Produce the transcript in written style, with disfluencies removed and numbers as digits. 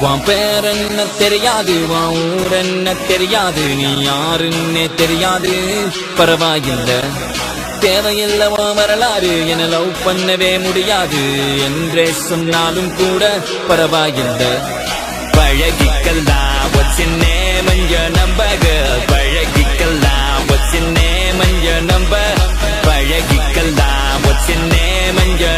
உன் பேர் என்ன தெரியாது, உன் ஊர் என்ன தெரியாது, நீ யாருன்னே தெரியாது, பரவாயில்ல. தேவையில்ல உன் வரலாறு, என லவ் பண்ணவே முடியாது என்றே சொன்னாலும் கூட பரவாயில்ல. பழகிக்கலாம் what's your name and your number girl, பழகிக்கலாம் what's your name and your number, பழகிக்கலாம் what's your name and your